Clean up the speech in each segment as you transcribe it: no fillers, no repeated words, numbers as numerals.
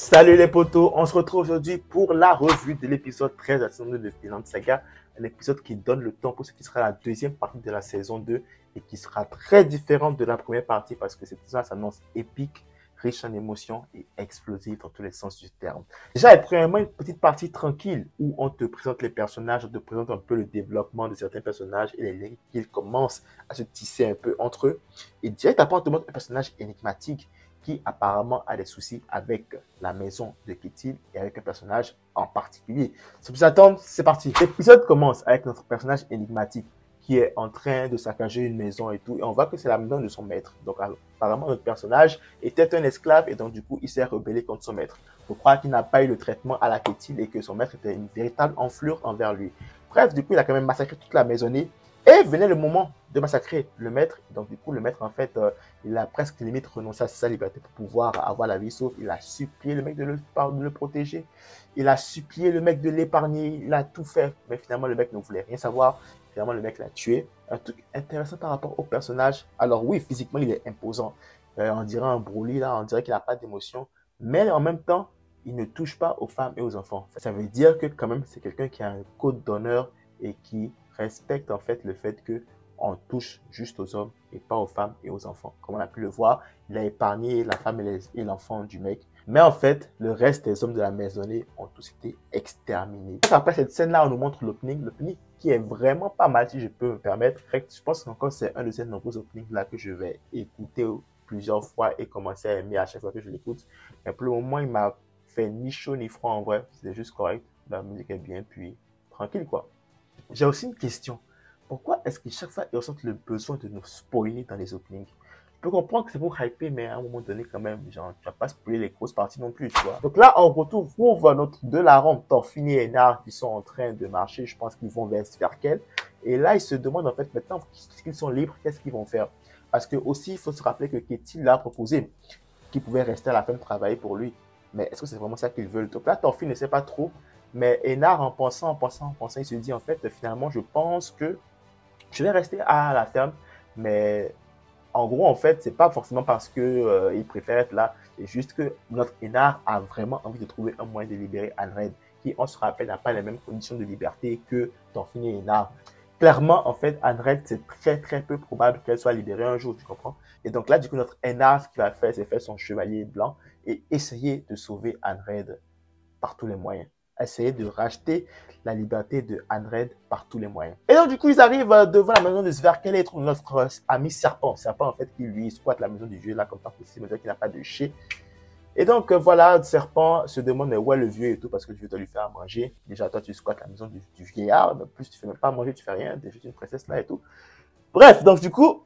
Salut les potos, on se retrouve aujourd'hui pour la revue de l'épisode 13 de la saison 2 de Vinland Saga. Un épisode qui donne le temps pour ce qui sera la deuxième partie de la saison 2 et qui sera très différente de la première partie parce que cette saison s'annonce épique, riche en émotions et explosive dans tous les sens du terme. Déjà, premièrement, une petite partie tranquille où on te présente les personnages, on te présente un peu le développement de certains personnages et les liens qu'ils commencent à se tisser un peu entre eux. Et direct après, on te montre un personnage énigmatique qui apparemment a des soucis avec la maison de Ketil et avec un personnage en particulier. Sans plus attendre, c'est parti. L'épisode commence avec notre personnage énigmatique qui est en train de saccager une maison et tout. Et on voit que c'est la maison de son maître. Donc apparemment, notre personnage était un esclave et donc du coup, il s'est rebellé contre son maître. Il faut croire qu'il n'a pas eu le traitement à la Ketil et que son maître était une véritable enflure envers lui. Bref, du coup, il a quand même massacré toute la maisonnée. Et venait le moment de massacrer le maître. Donc, du coup, le maître, en fait, il a presque limite renoncé à sa liberté pour pouvoir avoir la vie sauve. Il a supplié le mec de le protéger. Il a supplié le mec de l'épargner. Il a tout fait. Mais finalement, le mec ne voulait rien savoir. Finalement, le mec l'a tué. Un truc intéressant par rapport au personnage. Alors, oui, physiquement, il est imposant. On dirait un Broly, là. On dirait qu'il n'a pas d'émotion. Mais en même temps, il ne touche pas aux femmes et aux enfants. Ça veut dire que, quand même, c'est quelqu'un qui a un code d'honneur et qui respecte en fait le fait que on touche juste aux hommes et pas aux femmes et aux enfants. Comme on a pu le voir, il a épargné la femme et l'enfant du mec. Mais en fait, le reste des hommes de la maisonnée ont tous été exterminés. Après cette scène-là, on nous montre l'opening qui est vraiment pas mal si je peux me permettre. Je pense qu'encore c'est un de ces nombreux openings-là que je vais écouter plusieurs fois et commencer à aimer à chaque fois que je l'écoute. Mais pour le moment, il m'a fait ni chaud ni froid en vrai. C'est juste correct. La musique est bien, puis tranquille quoi. J'ai aussi une question. Pourquoi est-ce que chaque fois, ils ressentent le besoin de nous spoiler dans les openings? Je peux comprendre que c'est pour hyper, mais à un moment donné, quand même, genre, tu vas pas spoiler les grosses parties non plus, tu vois. Donc là, on retrouve notre deux larrons, Thorfinn et Einar, qui sont en train de marcher. Je pense qu'ils vont vers Sverkel. Et là, ils se demandent, en fait, maintenant qu'ils sont libres, qu'est-ce qu'ils vont faire? Parce que aussi, il faut se rappeler que Ketil l'a proposé qu'il pouvait rester à la fin de travailler pour lui. Mais est-ce que c'est vraiment ça qu'ils veulent? Donc là, Thorfinn ne sait pas trop. Mais Einar, en pensant, il se dit, en fait, finalement, je pense que je vais rester à la ferme. Mais en gros, en fait, c'est pas forcément parce que il préfère être là. C'est juste que notre Einar a vraiment envie de trouver un moyen de libérer Anred, qui, on se rappelle, n'a pas les mêmes conditions de liberté que Thorfinn et Einar. Clairement, en fait, Anred, c'est très, très peu probable qu'elle soit libérée un jour, tu comprends? Et donc là, du coup, notre Einar, ce qu'il va faire, c'est faire son chevalier blanc et essayer de sauver Anred par tous les moyens. Essayer de racheter la liberté de Anred par tous les moyens. Et donc, du coup, ils arrivent devant la maison de Sverkel et trouvent notre ami Serpent. Serpent, en fait, qui lui squatte la maison du vieux, là, comme pas possible, qu'il n'a pas de chez. Et donc, voilà, Serpent se demande où est le vieux et tout, parce que le vieux doit lui faire à manger. Déjà, toi, tu squattes la maison du vieillard, mais plus tu fais même pas à manger, tu fais rien, t'es juste une princesse là et tout. Bref, donc, du coup,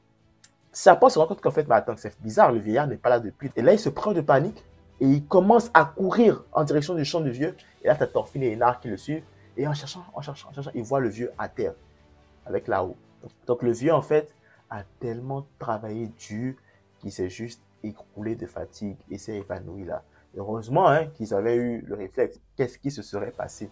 Serpent se rend compte qu'en fait, mais attends, c'est bizarre, le vieillard n'est pas là depuis. Et là, il se prend de panique et il commence à courir en direction du champ du vieux. Et là, tu as Thorfinn et Einar qui le suivent. Et en cherchant, il voit le vieux à terre avec la haut. Donc, le vieux, en fait, a tellement travaillé dur qu'il s'est juste écroulé de fatigue et s'est évanoui là. Heureusement hein, qu'ils avaient eu le réflexe. Qu'est-ce qui se serait passé?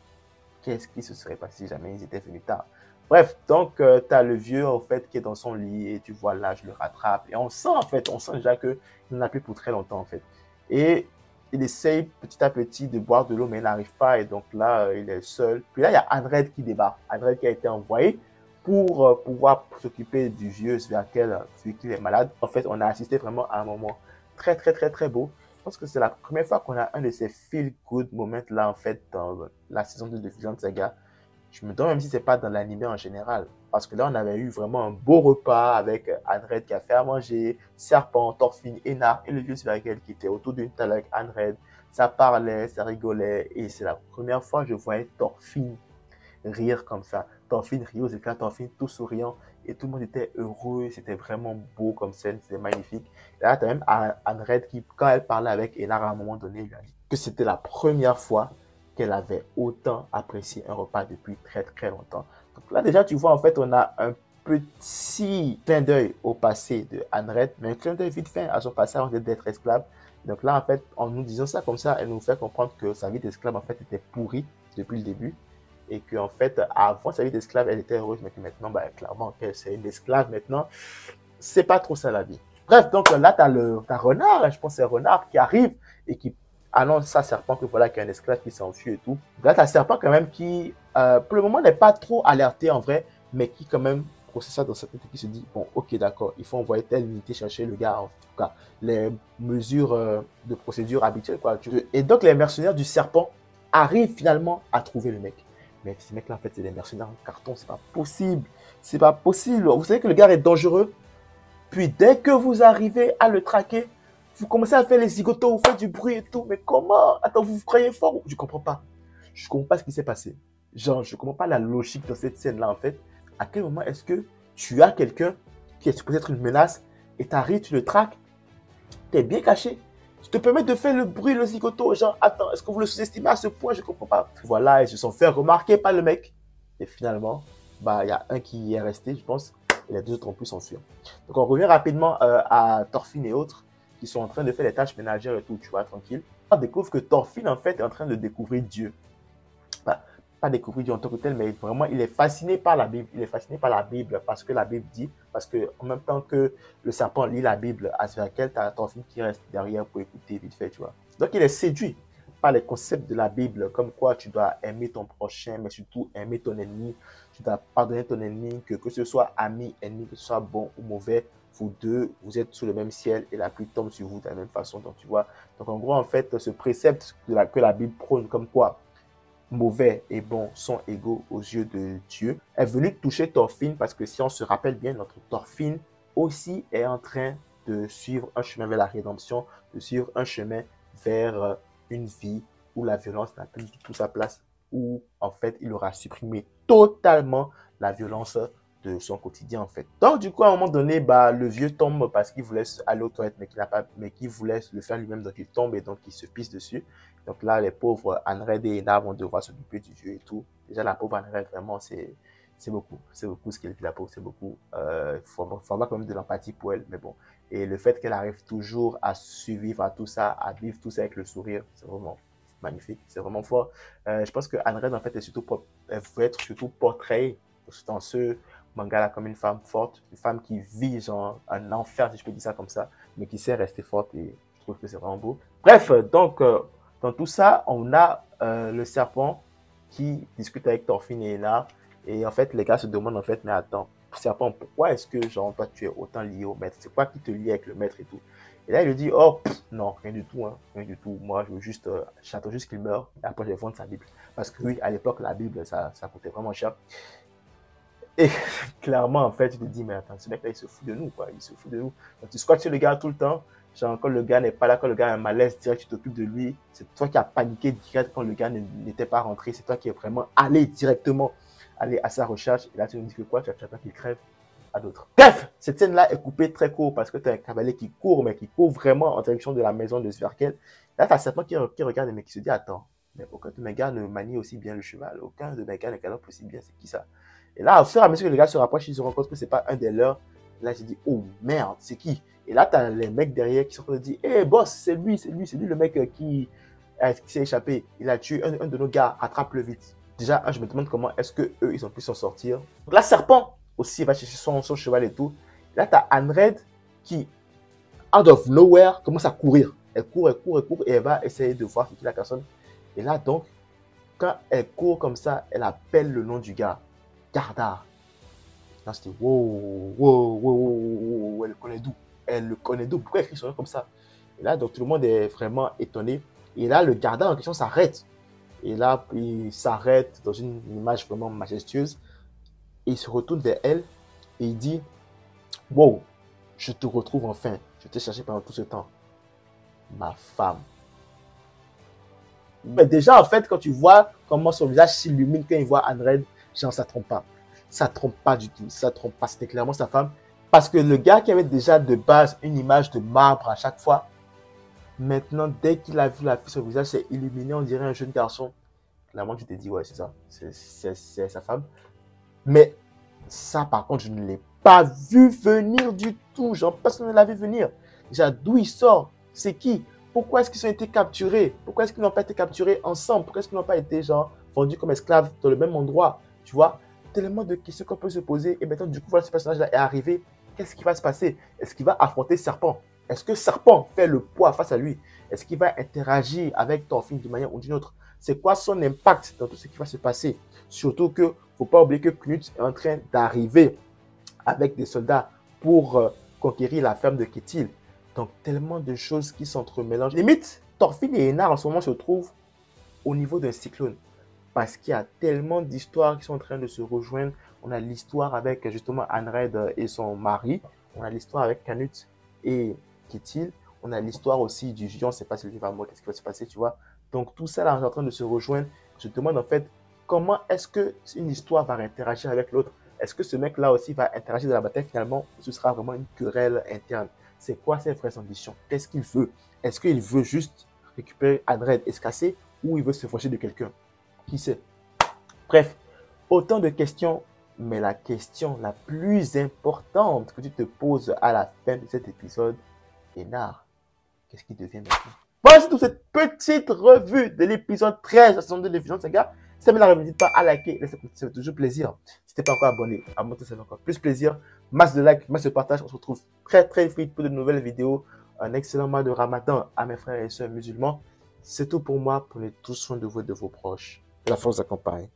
Qu'est-ce qui se serait passé si jamais ils étaient venus tard? Bref, donc tu as le vieux en fait qui est dans son lit et tu vois là, je le rattrape et on sent en fait, on sent déjà qu'il n'en a plus pour très longtemps en fait. Et il essaye petit à petit de boire de l'eau mais il n'arrive pas et donc là il est seul. Puis là il y a Anred qui débarque, Anred qui a été envoyé pour pouvoir s'occuper du vieux Sverkel vu qu'il est malade. En fait, on a assisté vraiment à un moment très très très très beau. Je pense que c'est la première fois qu'on a un de ces feel good moments là en fait dans la saison 2 de Vinland Saga. Je me demande même si c'est pas dans l'anime en général. Parce que là, on avait eu vraiment un beau repas avec Anred qui a fait à manger, Serpent, Thorfinn, Einar et le vieux Sverkel qui était autour d'une table avec Anred. Ça parlait, ça rigolait. Et c'est la première fois que je voyais Thorfinn rire comme ça. Thorfinn riait aux éclats, Thorfinn tout souriant. Et tout le monde était heureux. C'était vraiment beau comme scène. C'était magnifique. Et là, tu as même Anred qui, quand elle parlait avec Einar à un moment donné, lui a dit que c'était la première fois qu'elle avait autant apprécié un repas depuis très très longtemps. Donc là déjà tu vois en fait on a un petit clin d'œil au passé de Anred, mais un clin d'œil vite fait à son passé avant d'être esclave. Donc là en fait en nous disant ça comme ça, elle nous fait comprendre que sa vie d'esclave en fait était pourrie depuis le début et que en fait avant sa vie d'esclave elle était heureuse mais que maintenant bah, clairement qu'elle c'est une esclave maintenant, c'est pas trop ça la vie. Bref donc là t'as Renard, je pense c'est Renard qui arrive et qui annonce à Serpent que voilà qu'il y a un esclave qui s'enfuit et tout. Là, tu as Serpent quand même qui, pour le moment, n'est pas trop alerté en vrai, mais qui quand même processe ça dans sa tête et qui se dit, bon, ok, d'accord, il faut envoyer telle unité chercher le gars, en tout cas, les mesures de procédure habituelles, quoi. Et donc, les mercenaires du Serpent arrivent finalement à trouver le mec. Mais ces mecs-là, en fait, c'est des mercenaires en carton, c'est pas possible. C'est pas possible. Vous savez que le gars est dangereux. Puis dès que vous arrivez à le traquer, vous commencez à faire les zigotos, vous faites du bruit et tout. Mais comment? Attends, vous vous croyez fort? Je comprends pas. Je comprends pas ce qui s'est passé. Genre, je comprends pas la logique dans cette scène-là, en fait. À quel moment est-ce que tu as quelqu'un qui est supposé être une menace et t'arrives, tu le traques, t'es bien caché. Tu te permets de faire le bruit, le zigoto. Genre, attends, est-ce que vous le sous-estimez à ce point? Je comprends pas. Voilà, ils se sont fait remarquer par le mec. Et finalement, bah, il y a un qui est resté, je pense, et les deux autres ont pu s'enfuir. Donc, on revient rapidement à Thorfinn et autres qui sont en train de faire les tâches ménagères et tout, tu vois, tranquille. On découvre que Thorfinn, en fait, est en train de découvrir Dieu. Bah, pas découvrir Dieu en tant que tel, mais vraiment, il est fasciné par la Bible. Il est fasciné par la Bible parce que la Bible dit, parce que en même temps que le serpent lit la Bible à laquelle tu as Thorfinn qui reste derrière pour écouter vite fait, tu vois. Donc, il est séduit par les concepts de la Bible, comme quoi tu dois aimer ton prochain, mais surtout aimer ton ennemi. Tu dois pardonner ton ennemi, que ce soit ami, ennemi, que ce soit bon ou mauvais. Vous deux, vous êtes sous le même ciel et la pluie tombe sur vous de la même façon. Donc, tu vois. Donc, en gros, en fait, ce précepte que la Bible prône, comme quoi mauvais et bon sont égaux aux yeux de Dieu, est venu toucher Thorfinn parce que si on se rappelle bien, notre Thorfinn aussi est en train de suivre un chemin vers la rédemption, de suivre un chemin vers une vie où la violence n'a plus du tout sa place, où en fait il aura supprimé totalement la violence de son quotidien en fait. Donc du coup à un moment donné, bah, le vieux tombe parce qu'il voulait aller aux toilettes mais qu'il voulait le faire lui-même, donc il tombe et donc il se pisse dessus. Donc là les pauvres Anred et Ena vont devoir s'occuper du vieux et tout. Déjà la pauvre Anred vraiment c'est beaucoup ce qu'elle vit la pauvre, c'est beaucoup. Faut avoir quand même de l'empathie pour elle, mais bon. Et le fait qu'elle arrive toujours à survivre à tout ça, à vivre tout ça avec le sourire, c'est vraiment magnifique, c'est vraiment fort. Je pense que Anred en fait elle veut être surtout portrait dans ce manga-là comme une femme forte, une femme qui vit genre un enfer, si je peux dire ça comme ça, mais qui sait rester forte et je trouve que c'est vraiment beau. Bref, donc dans tout ça, on a le serpent qui discute avec Thorfinn et Ena et en fait les gars se demandent en fait mais attends, serpent, pourquoi est-ce que genre toi tu es autant lié au maître? C'est quoi qui te lie avec le maître et tout? Et là il lui dit oh non, rien du tout, hein, rien du tout. Moi je veux juste, j'attends juste qu'il meure et après je vais vendre sa Bible. Parce que oui, à l'époque la Bible ça coûtait vraiment cher. Et clairement, en fait, tu te dis, mais attends, ce mec-là, il se fout de nous, quoi. Il se fout de nous. Donc, tu squattes sur le gars tout le temps. Genre, quand le gars n'est pas là, quand le gars a un malaise direct, tu t'occupes de lui. C'est toi qui as paniqué direct quand le gars n'était pas rentré. C'est toi qui es vraiment allé directement aller à sa recherche. Et là, tu me dis que quoi? Tu attends qu'il crève à d'autres. Bref, cette scène-là est coupée très court parce que tu as un cavalier qui court, mais qui court vraiment en direction de la maison de Sverkel. Là, tu as certains qui regarde, mais qui se dit, attends, mais aucun de mes gars ne manie aussi bien le cheval. Aucun de mes gars ne galope aussi bien. C'est qui ça? Et là, au fur et à mesure que les gars se rapprochent, ils se rendent compte que c'est pas un des leurs. Là, j'ai dit, oh merde, c'est qui? Et là, tu as les mecs derrière qui sont en train de dire, hé boss, c'est lui le mec qui s'est échappé. Il a tué un de nos gars, rattrape-le vite. Déjà, je me demande comment est-ce que eux ils ont pu s'en sortir. Donc là, Serpent aussi va chercher son cheval et tout. Et là, tu as Anred qui, out of nowhere, commence à courir. Elle court et elle va essayer de voir qui est la personne. Et là, donc, quand elle court comme ça, elle appelle le nom du gars. Gardar. Là, c'était wow, elle le connaît d'où? Elle le connaît d'où? Pourquoi elle écrit son nom comme ça? Et là, donc tout le monde est vraiment étonné. Et là, le Gardar en question s'arrête. Et là, il s'arrête dans une image vraiment majestueuse. Et il se retourne vers elle et il dit, wow, je te retrouve enfin. Je t'ai cherché pendant tout ce temps. Ma femme. Mais déjà, en fait, quand tu vois comment son visage s'illumine quand il voit Anred, genre, ça trompe pas. Ça trompe pas du tout. Ça trompe pas. C'était clairement sa femme. Parce que le gars qui avait déjà de base une image de marbre à chaque fois, maintenant, dès qu'il a vu la fille, son visage s'est illuminé, on dirait un jeune garçon. Clairement, tu t'es dit, ouais, c'est ça. C'est sa femme. Mais ça, par contre, je ne l'ai pas vu venir du tout. Genre, personne ne l'a vu venir. Déjà, d'où il sort? C'est qui? Pourquoi est-ce qu'ils ont été capturés? Pourquoi est-ce qu'ils n'ont pas été capturés ensemble? Pourquoi est-ce qu'ils n'ont pas été, genre, vendus comme esclaves dans le même endroit? Tu vois? Tellement de questions qu'on peut se poser. Et maintenant, du coup, voilà, ce personnage-là est arrivé. Qu'est-ce qui va se passer? Est-ce qu'il va affronter Serpent? Est-ce que Serpent fait le poids face à lui? Est-ce qu'il va interagir avec Thorfinn d'une manière ou d'une autre? C'est quoi son impact dans tout ce qui va se passer? Surtout que, faut pas oublier que Knut est en train d'arriver avec des soldats pour conquérir la ferme de Ketil. Donc, tellement de choses qui s'entremélangent. Limite, Thorfinn et Einar en ce moment se trouvent au niveau d'un cyclone. Parce qu'il y a tellement d'histoires qui sont en train de se rejoindre. On a l'histoire avec justement Anred et son mari. On a l'histoire avec Canute et Ketil. On a l'histoire aussi du géant. On ne sait pas si lui va mourir, qu'est-ce qui va se passer, tu vois. Donc tout ça là est en train de se rejoindre. Je te demande en fait comment est-ce qu'une histoire va interagir avec l'autre. Est-ce que ce mec-là aussi va interagir dans la bataille finalement ou ce sera vraiment une querelle interne? C'est quoi ses vraies ambitions? Qu'est-ce qu'il veut? Est-ce qu'il veut juste récupérer Anred escassé ou il veut se fâcher de quelqu'un? Qui sait? Bref, autant de questions, mais la question la plus importante que tu te poses à la fin de cet épisode, Einar, qu'est-ce qui devient maintenant? Voilà, c'est toute cette petite revue de l'épisode 13 de la saison 2 de Vision Saga. Si tu aimé la revue, n'hésite pas à liker, c'est toujours plaisir. Si tu n'es pas encore abonné, abonne-toi, ça fait encore plus plaisir. Masse de likes, masse de partage. On se retrouve très vite pour de nouvelles vidéos. Un excellent mois de Ramadan à mes frères et sœurs musulmans. C'est tout pour moi. Prenez tous soin de vous et de vos proches. Que la force vous accompagne.